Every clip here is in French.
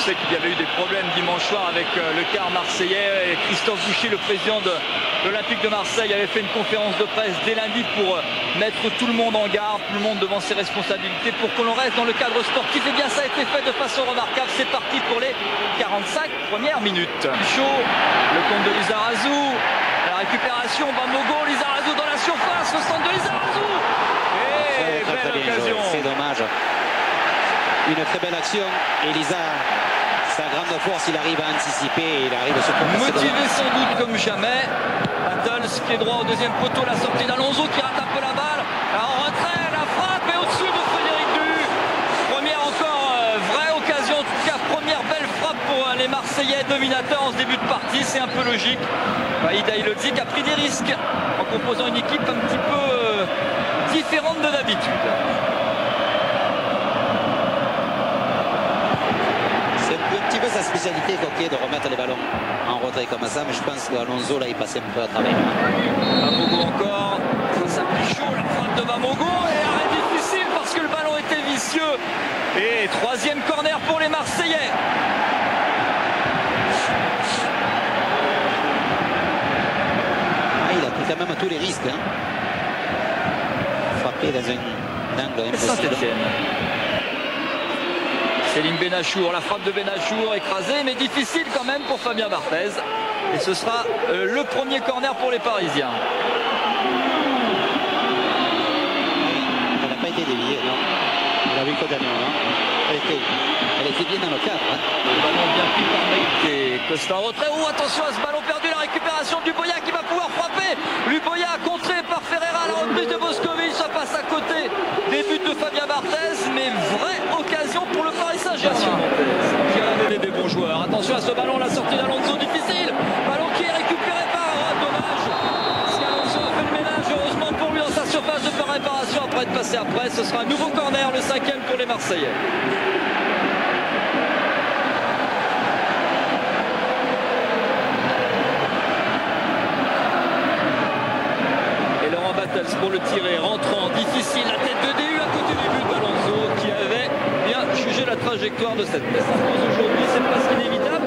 sait qu'il y avait eu des problèmes dimanche soir avec le quart marseillais. Et Christophe Boucher, le président de l'Olympique de Marseille, avait fait une conférence de presse dès lundi pour mettre tout le monde en garde, tout le monde devant ses responsabilités, pour qu'on reste dans le cadre sportif. Et bien ça a été fait de façon remarquable. C'est parti pour les 45 premières minutes. Chaud, le compte de Lizarazu, la récupération, Bamogo, Lizarazu dans la surface, le centre de Lizarazu. Et belle occasion. C'est dommage. Une très belle action. Elisa, sa grande force, il arrive à anticiper et il arrive à se motivé sans doute comme jamais. Battles qui est droit au deuxième poteau, la sortie d'Alonso qui rate un peu la balle. Alors, en retrait, la frappe est au-dessus de Frédéric Du. Première encore vraie occasion, en tout cas première belle frappe pour les Marseillais dominateurs en ce début de partie. C'est un peu logique. Ida Ilodzik a pris des risques en composant une équipe un petit peu différente de d'habitude. Un petit peu sa spécialité, Coquet, de remettre les ballons en retrait comme ça, mais je pense qu'Alonso là il passait un peu à travers. Bamogo encore, ça s'appuie chaud, la frappe de Bamogo et arrêt difficile parce que le ballon était vicieux. Et troisième corner pour les Marseillais. Il a pris quand même tous les risques. Hein. Frappé dans un angle impossible. Saint-Etienne. Céline Benachour, la frappe de Benachour écrasée mais difficile quand même pour Fabien Barthez. Et ce sera le premier corner pour les Parisiens. Elle n'a pas été déviée, non. On l'a vu qu'au dernier moment. Elle était bien dans le cadre. Hein. Le ballon bien pris par Meïté. Costa en retrait. Oh, attention à ce ballon perdu, la récupération du Boya qui va pouvoir frapper. Luboya contré par Ferreira, la reprise de Boscovic, ça passe à côté des buts de Fabien Barthez, mais vraie occasion pour le Paris Saint-Germain. Qui a donné des bons joueurs. Attention à ce ballon, la sortie d'Alonso difficile. Ballon qui est récupéré par dommage. Si Alonso a fait le ménage, heureusement pour lui dans sa surface de réparation après être passé après. Ce sera un nouveau corner, le 5e pour les Marseillais. Pour le tirer, rentrant, difficile, la tête de DU à côté du but d'Alonso qui avait bien jugé la trajectoire de cette pièce. Aujourd'hui, c'est presque inévitable,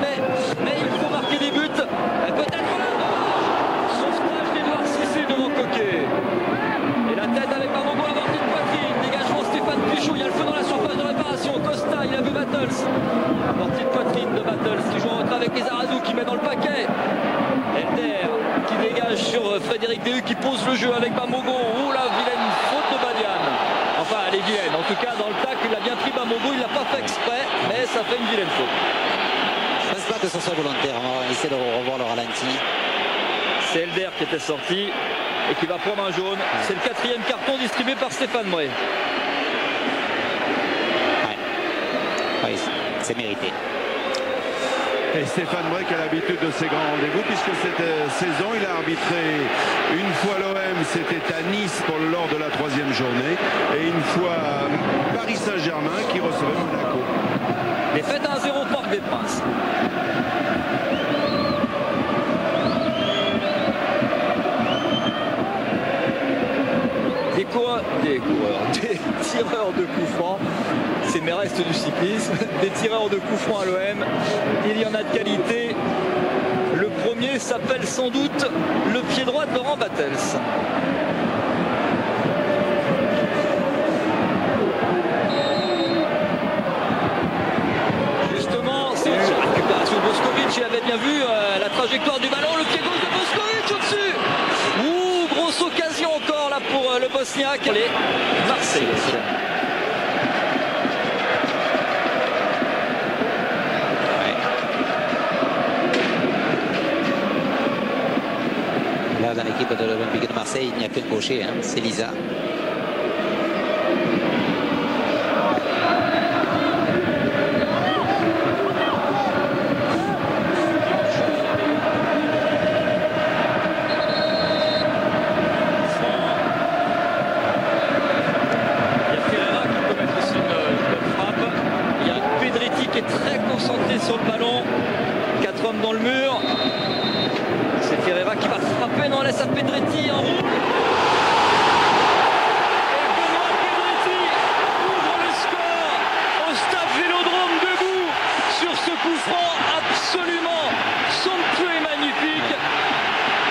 mais il faut marquer des buts. Peut-être là, sauvetage d'Edouard Cissé devant Coquet. Et la tête avec Bamogo, amorti de poitrine, dégagement Stéphane Pichot, il y a le feu dans la surface de réparation. Costa, il a vu Battles. Amorti de poitrine de Battles qui joue en retrait avec Lizarazu qui met dans le paquet. Elder qui dégage sur Frédéric Déhu qui pose le jeu avec Bamogo. Ouh la vilaine faute de Badian. Enfin elle est vilaine. En tout cas dans le tacle il a bien pris Bamogo. Il l'a pas fait exprès mais ça fait une vilaine faute. Je pense pas que ce soit volontaire. On va essayer de revoir le ralenti. C'est Elder qui était sorti et qui va prendre un jaune. C'est le 4e carton distribué par Stéphane Moret. Ouais, c'est mérité. Et Stéphane Brec a l'habitude de ces grands rendez-vous puisque cette saison il a arbitré une fois l'OM, c'était à Nice lors de la 3e journée et une fois Paris Saint-Germain qui recevait Monaco. Défaite 1-0 au Parc des Princes. Des tireurs de coups francs, c'est mes restes du cyclisme, des tireurs de coups francs à l'OM, il y en a de qualité. Le premier s'appelle sans doute le pied droit de Laurent Battels. Justement, c'est une récupération de Boscovic, il avait bien vu la trajectoire du ballon, le pied gauche de Boscovic au-dessus. Ouh, grosse occasion encore là pour le Bosniaque. Les Marseillais. Là, dans l'équipe de l'Olympique de Marseille, il n'y a qu'un gaucher, hein, c'est Lisa. Très concentré sur le ballon, 4 hommes dans le mur, c'est Ferreira qui va frapper, non, laisse à Pedretti en roue. Et Benoît Pedretti ouvre le score au stade Vélodrome debout sur ce coup franc absolument somptueux et magnifique.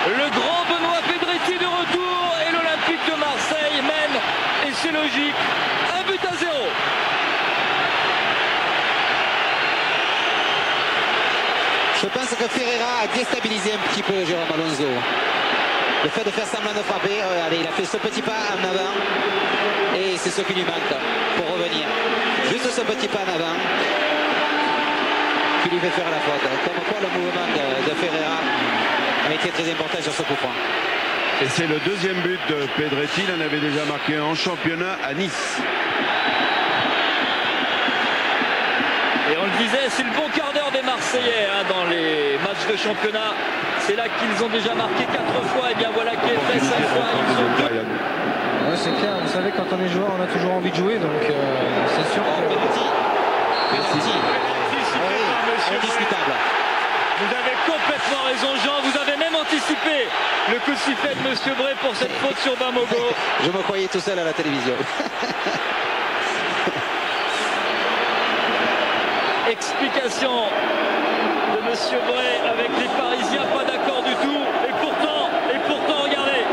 Le grand Benoît Pedretti de retour et l'Olympique de Marseille mène, et c'est logique, 1-0. Je pense que Ferreira a déstabilisé un petit peu Jérôme Alonso. Le fait de faire semblant de frapper, regardez, il a fait ce petit pas en avant et c'est ce qui lui manque pour revenir. Juste ce petit pas en avant qui lui fait faire la faute. Comme quoi le mouvement de Ferreira a été très important sur ce coup franc. Et c'est le deuxième but de Pedretti. Il en avait déjà marqué un en championnat à Nice. Et on le disait, c'est le bon quart d'heure des Marseillais dans les matchs de championnat. C'est là qu'ils ont déjà marqué 4 fois. Et bien voilà qui est fait 5 fois. Ouais, c'est clair. Vous savez, quand on est joueur, on a toujours envie de jouer. Donc c'est sûr que... Penalty. Indiscutable. Vous avez complètement raison, Jean. Vous avez même anticipé le coup de sifflet de Monsieur Bray pour cette faute sur Bamogo. Je me croyais tout seul à la télévision. Explication de Monsieur Bray avec les Parisiens, pas d'accord du tout. Et pourtant, regardez.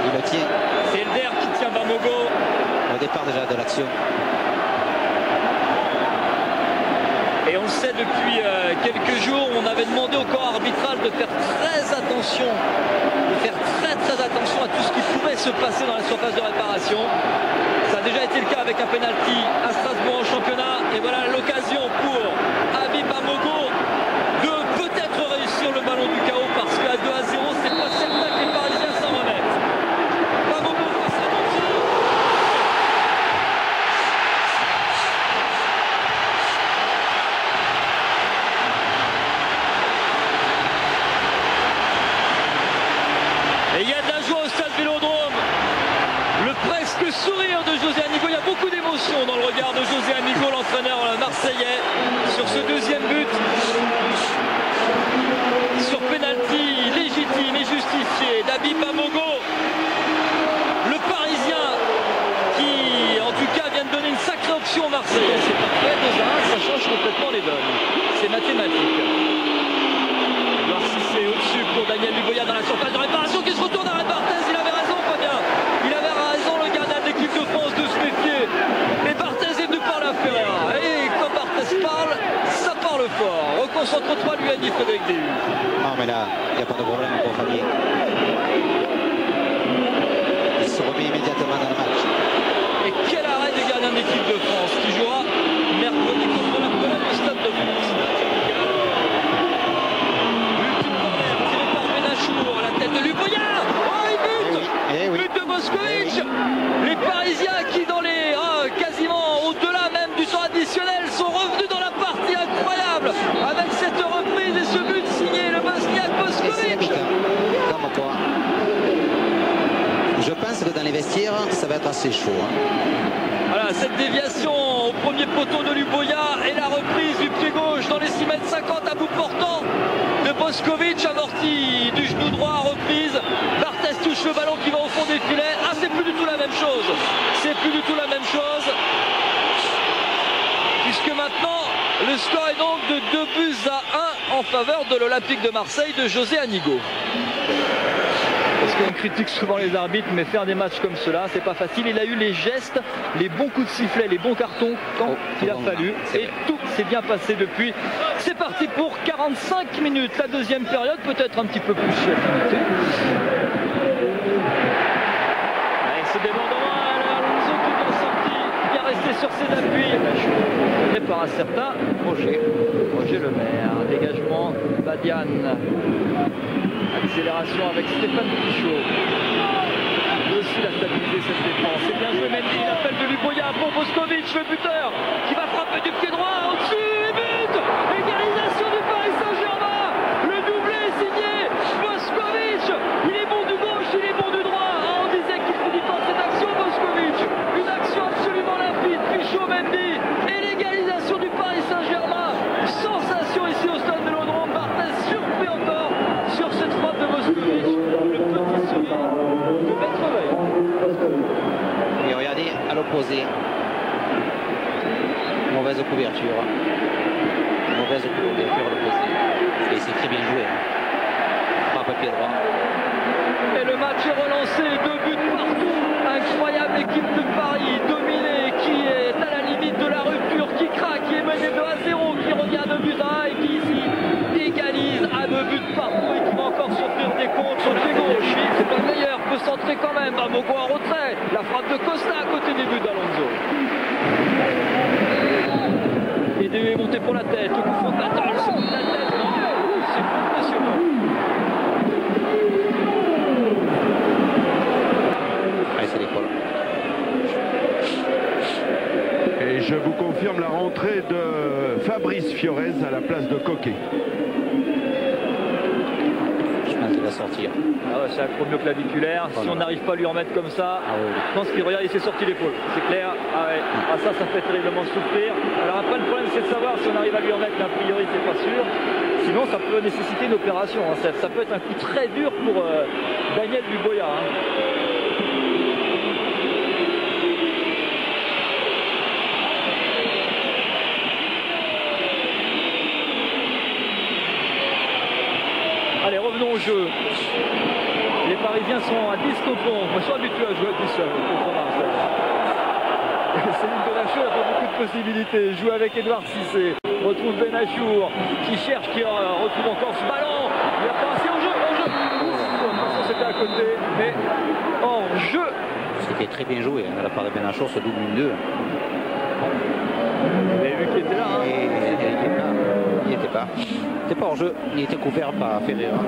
Il le tient. C'est Elder qui tient Bamogo. Au départ déjà de l'action. Et on le sait depuis quelques jours, on avait demandé au corps arbitral de faire très attention à tout ce qui pouvait se passer dans la surface de réparation. Ça a déjà été le cas avec un penalty à Strasbourg en championnat. Et voilà l'occasion pour Habib Bamogo de peut-être réussir le ballon du chaos, parce qu'à 2-0, c'est pas certain que les Parisiens s'en remettent. Bamogo face à Monti. Et il y a de la joie au stade Vélodrome. Le presque sourire de José Anigo. Il y a beaucoup d'émotion dans le regard de José Anigo, l'entraîneur marseillais, sur ce deuxième but. Sur penalty légitime et justifié d'Habib Bamogo. Le Parisien qui, en tout cas, vient de donner une sacrée option aux Marseillais. C'est parfait, 2-1, ça change complètement les donnes. C'est mathématique. Voir si c'est au-dessus pour Daniel Luboya dans la surface de réparation qui se retourne à Barthez. Il avait raison, Fabien. Il avait raison, le gardien de l'équipe de France, de se méfier. Mais Barthez est venu par la Ferreira. Et quand Barthez parle, ça parle fort. Reconcentre-toi, lui a dit Frédéric Déhu. Non mais là, il n'y a pas de problème pour Fabien. Il se remet immédiatement dans le match. Et quel arrêt du gardien de l'équipe de France qui jouera mercredi contre la Pologne au Stade de France. À la tête de Luboya. Oh, il bute. Oui. But de Moscovic. Les Parisiens qui, dans les quasiment au-delà même du temps additionnel, sont revenus dans la partie incroyable avec cette reprise et ce but signé le Bosniaque Moscovic. Comme quoi. Je pense que dans les vestiaires, ça va être assez chaud. Voilà, cette déviation au premier poteau de Luboya et la reprise du pied gauche dans les 6,50 m à bout portant de Boskovic, amorti du genou droit, reprise. Barthez touche le ballon qui va au fond des filets. Ah, c'est plus du tout la même chose. C'est plus du tout la même chose. Puisque maintenant, le score est donc de 2-1 en faveur de l'Olympique de Marseille de José Anigo. Parce qu'on critique souvent les arbitres, mais faire des matchs comme cela, c'est pas facile. Il a eu les gestes, les bons coups de sifflet, les bons cartons quand il a fallu. Et tout s'est bien passé depuis. C'est parti pour 45 minutes. La deuxième période, peut-être un petit peu plus limitée. Allez, ce débordement, Alonso qui bien sorti, bien resté sur ses appuis. Et par un certain Roger Lemaire. Dégagement, Badiane. Accélération avec Stéphane Pichot. Aussi il a stabilisé cette défense. C'est bien joué Mendy, l'appel de Luboya pour Boskovic, le buteur, qui va frapper du pied droit au-dessus et but. Égalisation du Paris Saint-Germain. Le doublé est signé. Boskovic, il est bon du gauche, il est bon du droit. On disait qu'il ne finit pas cette action, Boskovic. Une action absolument limpide. Pichot, Mendy et l'égalisation du Paris Saint-Germain. Sensation ici au stade Vélodrome. Barthez surpris encore sur cette frappe de Boskovic, le petit sourire de Maître Veil. Et regardez, à l'opposé, Mauvaise couverture. Mauvaise couverture l'opposé. Et c'est très bien joué. Frappe pied droit. Et le match est relancé, 2 buts partout. Incroyable équipe de Paris, dominée, qui est à la limite de la rupture, qui craque, qui est menée 2-0, qui revient 2 buts à 1 et qui ici égalise à 2 buts partout et qui va encore s'offrir des comptes sur le pied gauche. C'est pas le meilleur, peut centrer quand même. Bamogo en retrait. La frappe de Costa à côté des buts d'Alonso. Et DU est monté pour la tête. Le coup frontal, ce coup de la tête. Non, c'est impressionnant. C'est l'école. Et je vous confirme la rentrée de Fabrice Fiorez à la place de Coquet. Je pense qu'il va sortir. Ah ouais, c'est acromioclaviculaire. Si on n'arrive pas à lui en mettre comme ça, je pense qu'il regarde, il s'est sorti l'épaule. C'est clair. Ah ouais. Ah, ça fait terriblement souffrir. Alors après, le problème, c'est de savoir si on arrive à lui en mettre. Mais a priori, c'est pas sûr. Sinon, ça peut nécessiter une opération. Hein. Ça peut être un coup très dur pour Daniel Luboya. Hein. Allez, revenons au jeu. Les Parisiens sont à 10 tampons. Moi, je suis habitué à jouer à 10 seuls. Céline Benachour n'a pas beaucoup de possibilités. Joue avec Edouard Cissé. Retrouve Benachour qui cherche, qui retrouve encore ce ballon. Il a pas assez en jeu. Attention, c'était à côté. Mais hors jeu. C'était très bien joué de la part de Benachour, ce double 1-2. Vous avez vu qu'il était là. Hein. Il n'était pas. Il n'était pas hors jeu. Il était couvert par Ferreira.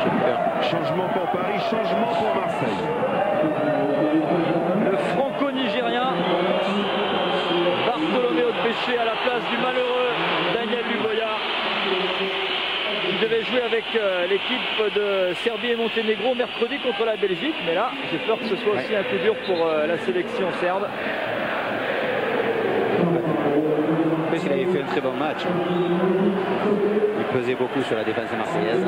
J'ai peur. Changement pour Paris, changement pour Marseille. Le franco-nigérien Bartolomeo Péché à la place du malheureux Daniel Luboya. Il devait jouer avec l'équipe de Serbie et Monténégro mercredi contre la Belgique. Mais là, j'ai peur que ce soit aussi un coup dur pour la sélection serbe. En plus, il avait fait un très bon match. Il pesait beaucoup sur la défense marseillaise.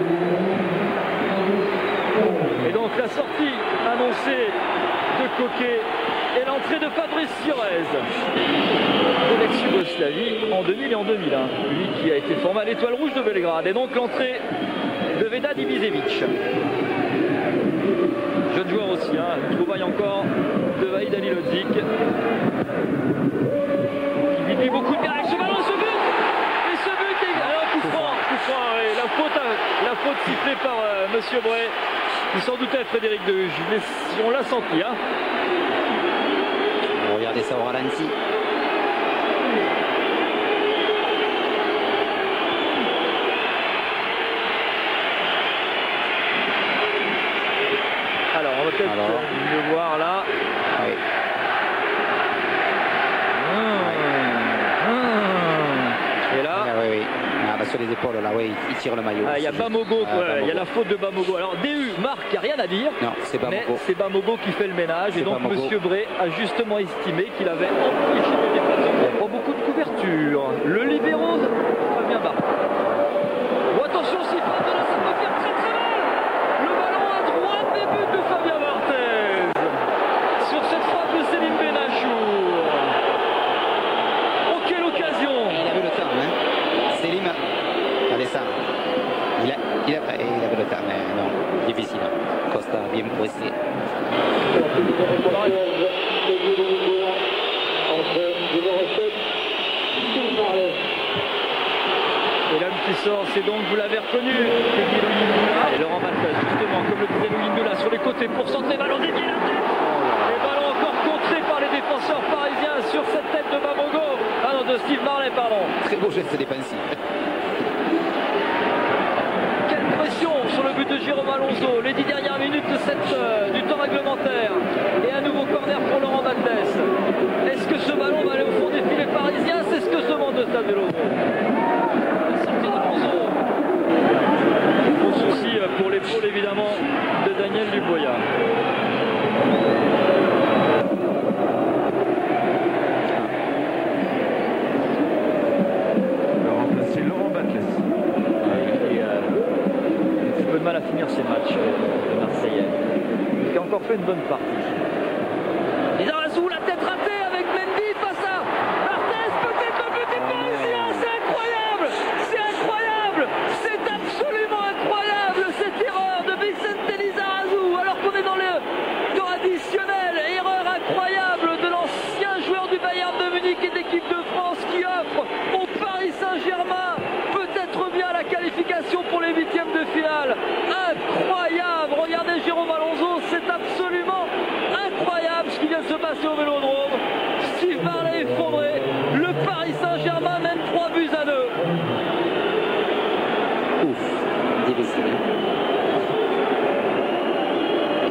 Et donc la sortie annoncée de Coquet et l'entrée de Fabrice Fiorez de l'ex-Yougoslavie en 2000 et en 2001. Lui qui a été formé à l'Étoile Rouge de Belgrade. Et donc l'entrée de Vedad Ibišević. Jeune joueur aussi, hein. Une trouvaille encore de Vahid Halilhodžić. Qui vit beaucoup de bien avec ce ballon, ce but. Et ce but est... Alors coup franc, oui. La faute sifflée par Monsieur Bray. Il s'en doutait Frédéric Dehuge. On l'a senti. Hein. Regardez ça au ralenti. Alors, on va peut-être mieux voir là. Oui. Et là, oui. Là, sur les épaules, là, oui, il tire le maillot. Il y a Bamogo, il y a la faute de Bamogo. Alors, DU marque, il n'y a rien à dire. Non, c'est Bamogo. Mais c'est Bamogo qui fait le ménage. Et donc, Bamogo. Monsieur Bray a justement estimé qu'il avait empêché le déplacement. Il n'y a pas beaucoup de couverture. Le libéraux, Fabien Barthez. Oh, attention, s'il frappe de là, ça peut faire très très mal. Le ballon à droite des buts de Fabien Barthez. Sur cette frappe de Céline Benachour. Oh, quelle occasion. Il avait le temps, hein. Célim, allez ça. Il avait le temps, mais non, difficile. Costa bien pressé. Et l'homme qui sort, c'est donc, vous l'avez reconnu, et Laurent Maltaz, justement, comme le disait Louis Ndula, sur les côtés pour centrer, ballon dédié. Et ballon encore contré par les défenseurs parisiens sur cette tête de Bamogo. Ah non, de Steve Marley, pardon. Très beau geste défensif. Quelle pression sur le but de Jérôme Alonso. Les 10 dernières minutes de du temps réglementaire. Et un nouveau corner pour Laurent Maltaz. Est-ce que ce ballon va aller au fond des filets parisiens? C'est ce que se demande de Stade de Laurent. Gros souci pour l'épaule évidemment de Daniel Luboya. C'est Laurent Batles. Il a un peu de mal à finir ses matchs, le Marseillais. Vélodrome. Steve Barlet effondré. Le Paris Saint-Germain mène 3-2. Ouf, difficile.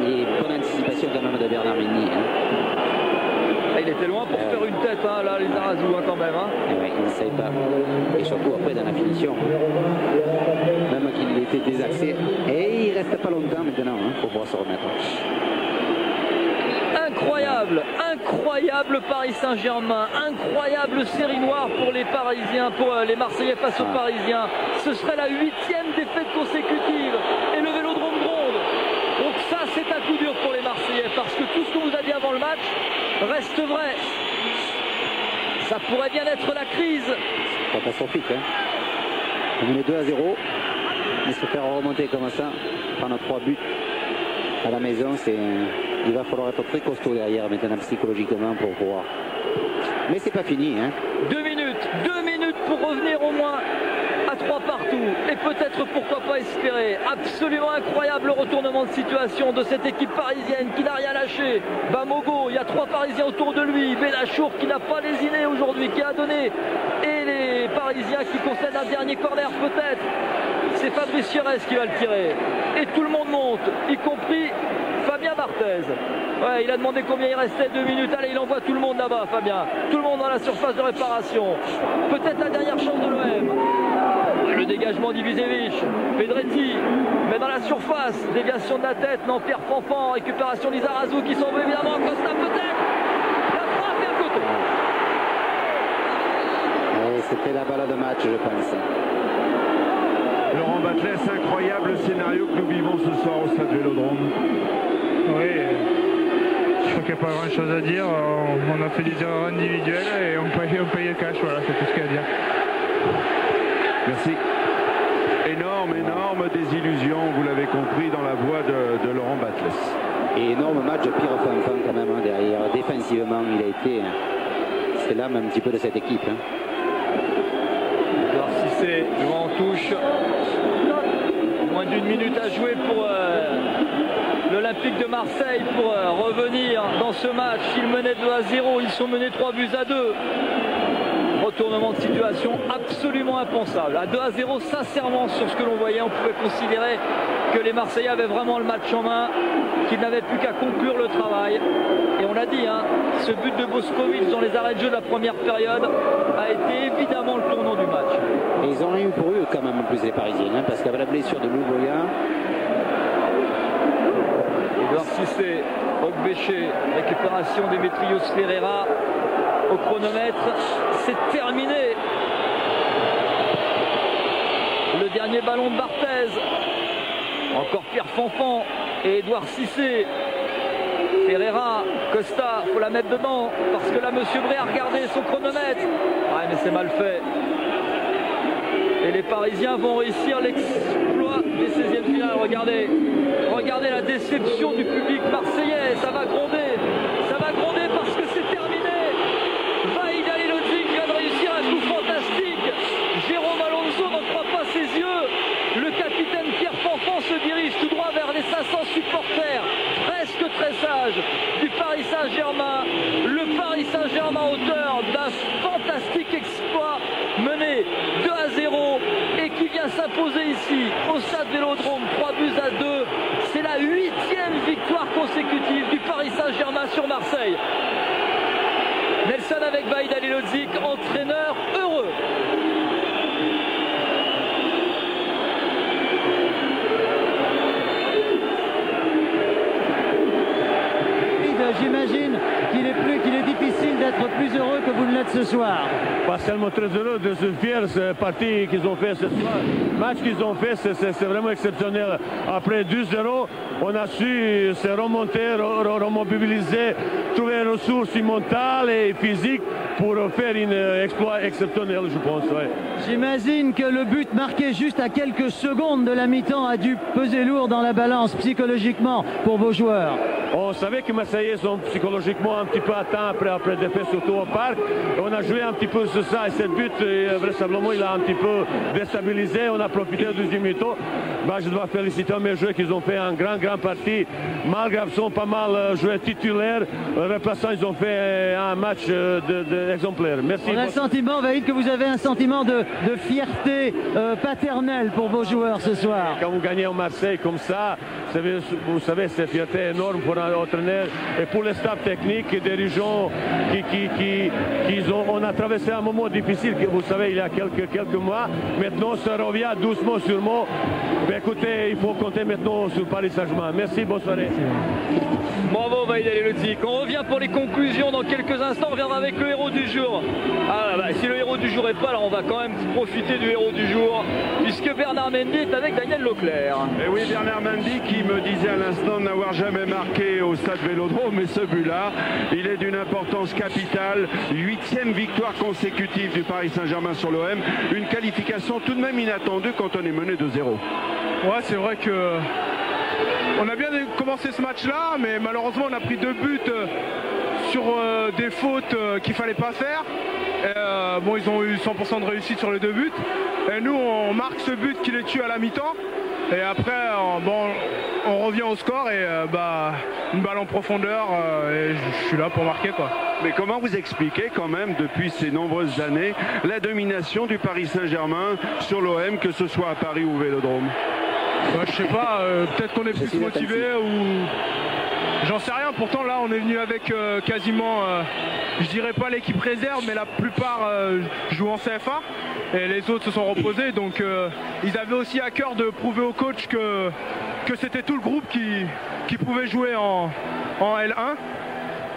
Et bonne anticipation quand même de Bernard Mendy. Il était loin pour faire une tête, hein, là, les Arazou, hein, quand même. Hein. Ouais, il ne savait pas. Et surtout après dans la finition. Même qu'il était désaxé. Et il reste pas longtemps maintenant pour pouvoir se remettre. Incroyable, incroyable Paris Saint-Germain, incroyable série noire pour les Parisiens, pour les Marseillais face aux Parisiens. Ce serait la 8e défaite consécutive et le Vélodrome gronde. Donc ça c'est un coup dur pour les Marseillais parce que tout ce qu'on vous a dit avant le match reste vrai. Ça pourrait bien être la crise. Catastrophique. On est 2-0. Mais se faire remonter comme ça, prendre 3 buts à la maison, il va falloir être très costaud derrière maintenant psychologiquement pour pouvoir. Mais c'est pas fini. 2 minutes pour revenir au moins à 3 partout et peut-être pourquoi pas espérer. Absolument incroyable le retournement de situation de cette équipe parisienne qui n'a rien lâché. Bamogo, il y a 3 Parisiens autour de lui. Benachour qui n'a pas lésiné aujourd'hui, qui a donné. Et les Parisiens qui concèdent un dernier corner peut-être. C'est Fabrice Thierès qui va le tirer. Et tout le monde monte, y compris Fabien Barthez. Ouais, il a demandé combien il restait, 2 minutes. Allez, il envoie tout le monde là-bas, Fabien. Tout le monde dans la surface de réparation. Peut-être la dernière chance de l'OM. Le dégagement d'Ibisevic. Pedretti met dans la surface. Déviation de la tête. Non, Pierre Fanfan. Récupération d'Izarazou qui s'en veut évidemment. Costa peut-être. La frappe et un côté. C'était la balle de match, je pense. Laurent Batles, incroyable scénario que nous vivons ce soir au Stade Vélodrome. Oui, je crois qu'il n'y a pas grand chose à dire. On a fait des erreurs individuelles et on paye le cash, voilà, c'est tout ce qu'il y a à dire. Merci. Énorme désillusion, vous l'avez compris, dans la voix de Laurent Batles. Et énorme match de Pierre Fanfan quand même derrière. Défensivement, il a été. C'est l'âme un petit peu de cette équipe. Alors si c'est loin en touche, moins d'1 minute à jouer pour l'Olympique de Marseille pour revenir dans ce match. Ils menaient 2-0, ils sont menés 3-2. Retournement de situation absolument impensable. À 2-0, sincèrement, sur ce que l'on voyait, on pouvait considérer que les Marseillais avaient vraiment le match en main, qu'ils n'avaient plus qu'à conclure le travail. Et on l'a dit, ce but de Boskovic dans les arrêts de jeu de la première période a été évidemment le tournant du match. Et ils ont eu pour eux quand même en plus les Parisiens, parce qu'avec la blessure de Louvoya. Edouard Cissé, Ogbéché, récupération d'Emetrios Ferreira au chronomètre, c'est terminé. Le dernier ballon de Barthez, encore Pierre Fanfan et Edouard Cissé. Ferreira, Costa, faut la mettre dedans parce que là Monsieur Bré a regardé son chronomètre. Ouais, mais c'est mal fait. Et les Parisiens vont réussir l'exploit des 16e finales. Regardez la déception du public marseillais. Ça va gronder parce que c'est terminé. Vahid Halilhodžić vient de réussir un coup fantastique. Jérôme Alonso n'en croit pas ses yeux. Le capitaine Pierre Fanfan se dirige tout droit vers les 500 supporters, presque très sages, du Paris Saint-Germain. Le Paris Saint-Germain auteur d'un fantastique exploit mené 2-0 et qui vient s'imposer ici au Stade Vélodrome 3-2. C'est la 8e victoire consécutive du Paris Saint-Germain sur Marseille. Nelson avec Vahid Halilhodžić, entraîneur heureux. J'imagine qu'il est difficile d'être plus heureux que vous ne l'êtes ce soir. Pas seulement très heureux, de se fier de cette partie qu'ils ont fait ce soir. Le match qu'ils ont fait, c'est vraiment exceptionnel. Après 2-0, on a su se remonter, remobiliser, trouver des ressources mentales et physiques pour faire un exploit exceptionnel, je pense. Ouais. J'imagine que le but marqué juste à quelques secondes de la mi-temps a dû peser lourd dans la balance psychologiquement pour vos joueurs. On savait que Marseillais sont psychologiquement un petit peu atteints après la défaite, surtout au parc. On a joué un petit peu sur ça et cette but, vraisemblablement, il a un petit peu déstabilisé. On a profité du deuxième mi-temps. Je dois féliciter mes joueurs qui ont fait un grand parti. Malgré qu'ils sont pas mal joués titulaires, remplaçants, ils ont fait un match exemplaire. Merci. On a le sentiment, Vahid, que vous avez un sentiment de fierté paternelle pour vos joueurs ce soir. Quand vous gagnez en Marseille comme ça, vous savez, c'est une fierté énorme pour un entraîneur et pour le staff technique et dirigeants on a traversé un moment difficile, vous savez, il y a quelques mois. Maintenant, ça revient doucement, sûrement. Mais écoutez, il faut compter maintenant sur Paris Saint-Germain. Merci, bonne soirée. Bravo Vahid Halilovic. On revient pour les conclusions dans quelques instants. On reviendra avec le héros du jour. Si le héros du jour est pas là, on va quand même profiter du héros du jour, puisque Bernard Mendy est avec Daniel Leclerc. Et oui, Bernard Mendy qui me disait à l'instant n'avoir jamais marqué au stade Vélodrome, mais ce but-là, il est d'une importance capitale. 8e victoire consécutive du Paris Saint-Germain sur l'OM. Une qualification tout de même inattendue quand on est mené de 0. Ouais, c'est vrai que on a bien commencé ce match-là, mais malheureusement on a pris 2 buts sur des fautes qu'il fallait pas faire. Bon, ils ont eu 100% de réussite sur les 2 buts. Et nous, on marque ce but qui les tue à la mi-temps. Et après, on revient au score et une balle en profondeur. Et je suis là pour marquer, quoi. Mais comment vous expliquez quand même depuis ces nombreuses années la domination du Paris Saint-Germain sur l'OM, que ce soit à Paris ou au Vélodrome? Je sais pas, peut-être qu'on est plus motivé ou j'en sais rien. Pourtant là on est venu avec quasiment, je dirais pas l'équipe réserve, mais la plupart jouent en CFA et les autres se sont reposés, donc ils avaient aussi à cœur de prouver au coach que c'était tout le groupe qui pouvait jouer en L1.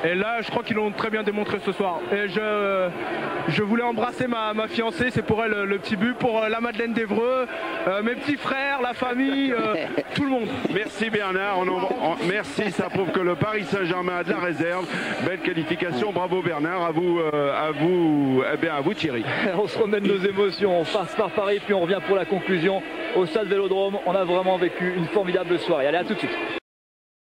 Et là, je crois qu'ils l'ont très bien démontré ce soir. Et je voulais embrasser ma fiancée, c'est pour elle le petit but, pour la Madeleine d'Evreux, mes petits frères, la famille, tout le monde. Merci Bernard, merci, ça prouve que le Paris Saint-Germain a de la réserve. Belle qualification, bravo Bernard, à vous Thierry. On se remène nos émotions, on passe par Paris, puis on revient pour la conclusion au stade Vélodrome. On a vraiment vécu une formidable soirée. Allez, à tout de suite.